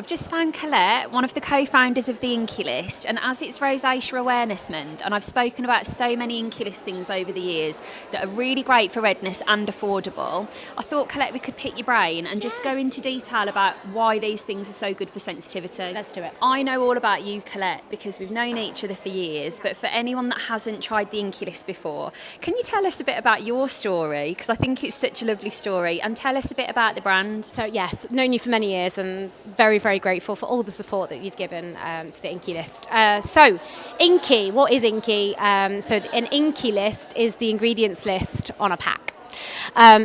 I've just found Colette, one of the co-founders of the Inkey List, and as it's Rosacea Awareness Month, and I've spoken about so many Inkey List things over the years that are really great for redness and affordable, I thought, Colette, we could pick your brain and just go into detail about why these things are so good for sensitivity. Let's do it. I know all about you, Colette, because we've known each other for years, but for anyone that hasn't tried the Inkey List before, can you tell us a bit about your story? Because I think it's such a lovely story, and tell us a bit about the brand. So yes, known you for many years and very grateful for all the support that you've given to the Inkey List. So Inky, what is Inky? So an Inkey List is the ingredients list on a pack.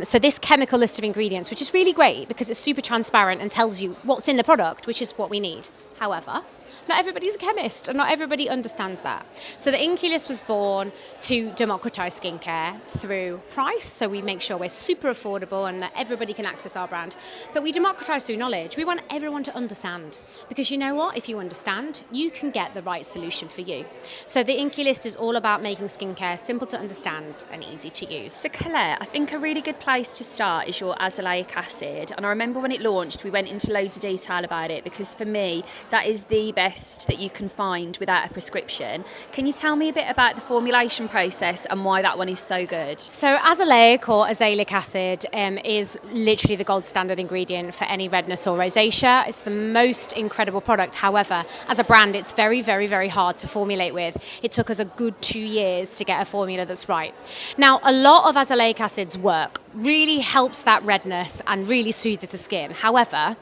So this chemical list of ingredients, which is really great because it's super transparent and tells you what's in the product, which is what we need. However, not everybody's a chemist and not everybody understands that. So the Inkey List was born to democratise skincare through price, so we make sure we're super affordable and that everybody can access our brand. But we democratise through knowledge. We want everyone to understand, because you know what? If you understand, you can get the right solution for you. So the Inkey List is all about making skincare simple to understand and easy to use. So Colette, I think a really good place to start is your azelaic acid, and I remember when it launched we went into loads of detail about it because for me that is the best that you can find without a prescription. Can you tell me a bit about the formulation process and why that one is so good? So Azelaic or azelaic acid is literally the gold standard ingredient for any redness or rosacea. It's the most incredible product. However, as a brand, it's very hard to formulate with. It took us a good 2 years to get a formula that's right. Now, a lot of azelaic acids work, really helps that redness and really soothes the skin. However,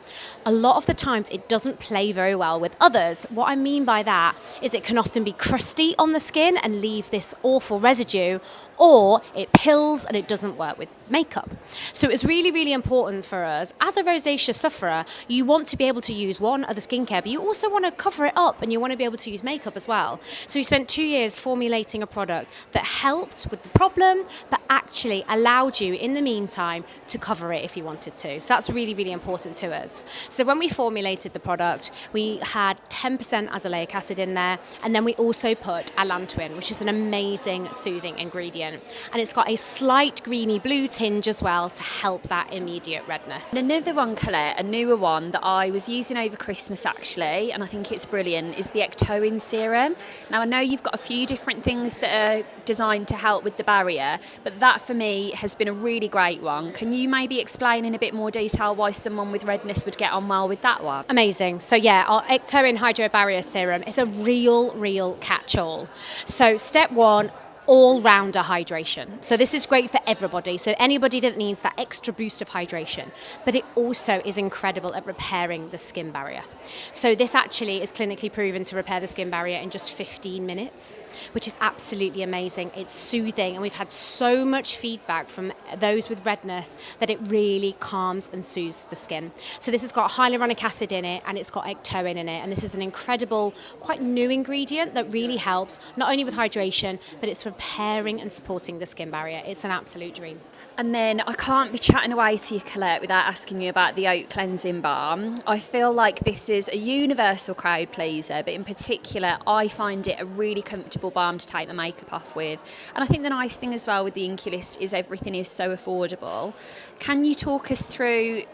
a lot of the times it doesn't play very well with others. What I mean by that is it can often be crusty on the skin and leave this awful residue, or it pills and it doesn't work with makeup. So it's really important for us. As a rosacea sufferer, you want to be able to use one other skincare, but you also want to cover it up and you want to be able to use makeup as well. So we spent 2 years formulating a product that helped with the problem, but actually allowed you in the meantime to cover it if you wanted to. So that's really important to us. So when we formulated the product, we had 10% azelaic acid in there, and then we also put allantoin, which is an amazing soothing ingredient. And it's got a slight greeny blue tinge as well to help that immediate redness. And another one, Colette, a newer one that I was using over Christmas actually, and I think it's brilliant, is the Ectoin serum. Now I know you've got a few different things that are designed to help with the barrier, but that for me has been a really great one. Can you maybe explain in a bit more detail why someone with redness would get on well with that one? Amazing. So yeah, our Ectoin Hydro Barrier Serum is a real catch-all. So step one, all-rounder hydration. So this is great for everybody. So anybody that needs that extra boost of hydration, but it also is incredible at repairing the skin barrier. So this actually is clinically proven to repair the skin barrier in just 15 minutes, which is absolutely amazing. It's soothing, and we've had so much feedback from those with redness that it really calms and soothes the skin. So this has got hyaluronic acid in it, and it's got Ectoin in it, and this is an incredible, quite new ingredient that really helps not only with hydration, but it's repairing and supporting the skin barrier. It's an absolute dream. And then I can't be chatting away to you, Colette, without asking you about the oat cleansing balm. I feel like this is a universal crowd pleaser, but in particular I find it a really comfortable balm to take the makeup off with. And I think the nice thing as well with the Inkey List is everything is so affordable. Can you talk us through,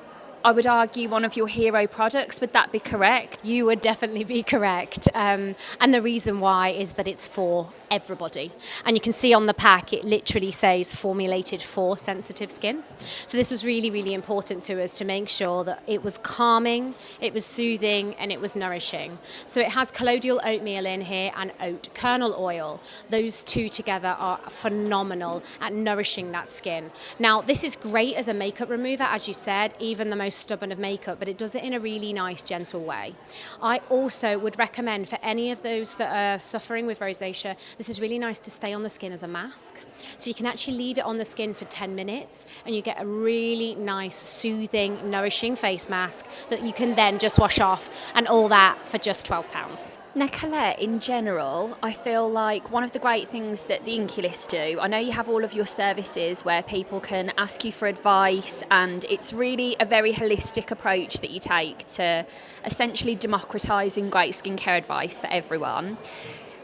I would argue, one of your hero products? Would that be correct? You would definitely be correct. And the reason why is that it's for everybody. And you can see on the pack, it literally says formulated for sensitive skin. So this was really important to us to make sure that it was calming, it was soothing, and it was nourishing. So it has colloidal oatmeal in here and oat kernel oil. Those two together are phenomenal at nourishing that skin. Now, this is great as a makeup remover, as you said, even the most stubborn of makeup, but it does it in a really nice, gentle way. I also would recommend for any of those that are suffering with rosacea, this is really nice to stay on the skin as a mask. So you can actually leave it on the skin for 10 minutes and you get a really nice, soothing, nourishing face mask that you can then just wash off, and all that for just £12. Now, Colette, in general, I feel like one of the great things that the Inkey List do, I know you have all of your services where people can ask you for advice, and it's really a very holistic approach that you take to essentially democratising great skincare advice for everyone.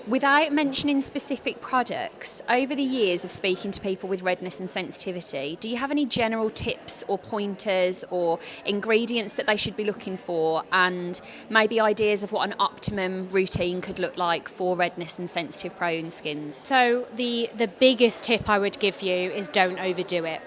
Without mentioning specific products, over the years of speaking to people with redness and sensitivity, do you have any general tips or pointers or ingredients that they should be looking for, and maybe ideas of what an optimum routine could look like for redness and sensitive prone skins? So the biggest tip I would give you is don't overdo it.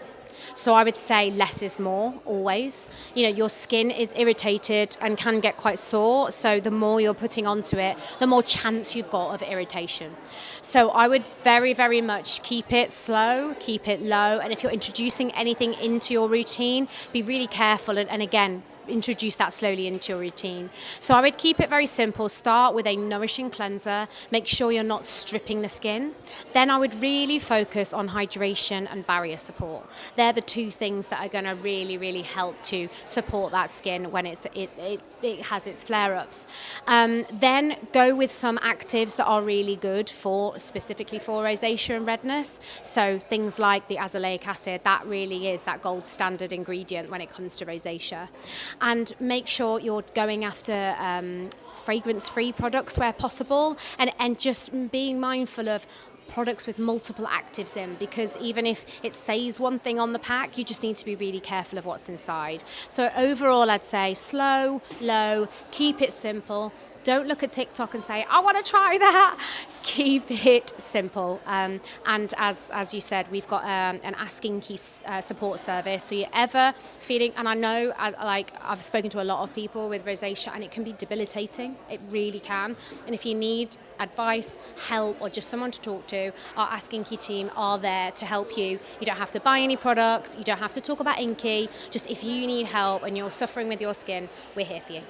So I would say less is more always. Your skin is irritated and can get quite sore. So the more you're putting onto it, the more chance you've got of irritation. So I would very, very much keep it slow, keep it low. And if you're introducing anything into your routine, be really careful. And again, introduce that slowly into your routine. So I would keep it very simple. Start with a nourishing cleanser. Make sure you're not stripping the skin. Then I would really focus on hydration and barrier support. They're the two things that are going to really, really help to support that skin when it has its flare-ups. Then go with some actives that are really good specifically for rosacea and redness. So things like the azelaic acid, that really is that gold standard ingredient when it comes to rosacea. And make sure you're going after fragrance-free products where possible, and just being mindful of products with multiple actives in, because even if it says one thing on the pack, you just need to be really careful of what's inside. So overall, I'd say slow, low, keep it simple. Don't look at TikTok and say, I want to try that. Keep it simple. And as you said, we've got an Ask Inky support service. So you're ever feeling, and I know, I've spoken to a lot of people with rosacea, and it can be debilitating. It really can. And if you need advice, help, or just someone to talk to, our Ask Inky team are there to help you. You don't have to buy any products. You don't have to talk about Inky. Just if you need help and you're suffering with your skin, we're here for you.